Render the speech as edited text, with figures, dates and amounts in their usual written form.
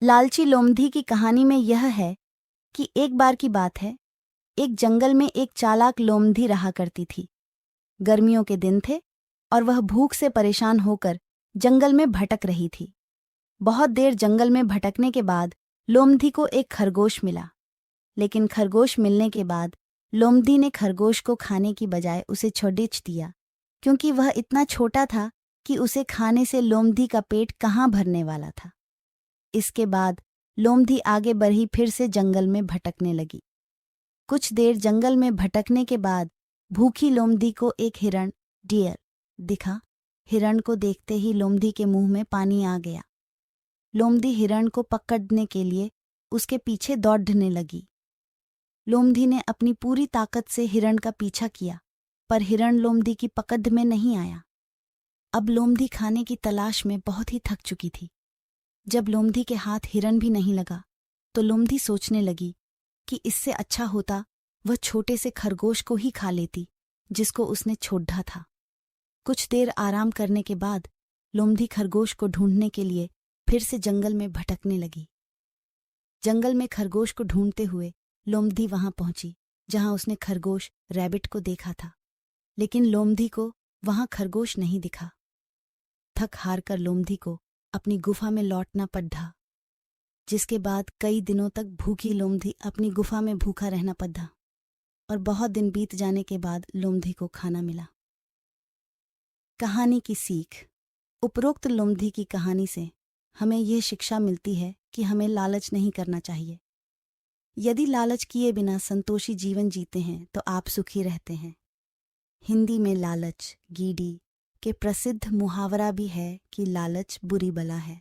लालची लोमधी की कहानी में यह है कि एक बार की बात है, एक जंगल में एक चालाक लोमधी रहा करती थी। गर्मियों के दिन थे और वह भूख से परेशान होकर जंगल में भटक रही थी। बहुत देर जंगल में भटकने के बाद लोमधी को एक खरगोश मिला, लेकिन खरगोश मिलने के बाद लोमधी ने खरगोश को खाने की बजाय उसे छोड़ दिया, क्योंकि वह इतना छोटा था कि उसे खाने से लोमधी का पेट कहाँ भरने वाला था। इसके बाद लोमधी आगे बढ़ी, फिर से जंगल में भटकने लगी। कुछ देर जंगल में भटकने के बाद भूखी लोमधी को एक हिरण डियर दिखा। हिरण को देखते ही लोमधी के मुंह में पानी आ गया। लोमधी हिरण को पकड़ने के लिए उसके पीछे दौड़ने लगी। लोमधी ने अपनी पूरी ताकत से हिरण का पीछा किया, पर हिरण लोमधी की पकड़ में नहीं आया। अब लोमधी खाने की तलाश में बहुत ही थक चुकी थी। जब लोमधी के हाथ हिरण भी नहीं लगा, तो लोमधी सोचने लगी कि इससे अच्छा होता वह छोटे से खरगोश को ही खा लेती, जिसको उसने छोड़ा था। कुछ देर आराम करने के बाद लोमधी खरगोश को ढूंढने के लिए फिर से जंगल में भटकने लगी। जंगल में खरगोश को ढूंढते हुए लोमधी वहां पहुंची, जहां उसने खरगोश रैबिट को देखा था, लेकिन लोमधी को वहां खरगोश नहीं दिखा। थक हार कर लोमधी को अपनी गुफा में लौटना पड़ा, जिसके बाद कई दिनों तक भूखी लोमधी अपनी गुफा में भूखा रहना पड़ा और बहुत दिन बीत जाने के बाद लोमधी को खाना मिला। कहानी की सीख। उपरोक्त लोमधी की कहानी से हमें यह शिक्षा मिलती है कि हमें लालच नहीं करना चाहिए। यदि लालच किए बिना संतोषी जीवन जीते हैं तो आप सुखी रहते हैं। हिंदी में लालच गीडी के प्रसिद्ध मुहावरा भी है कि लालच बुरी बला है।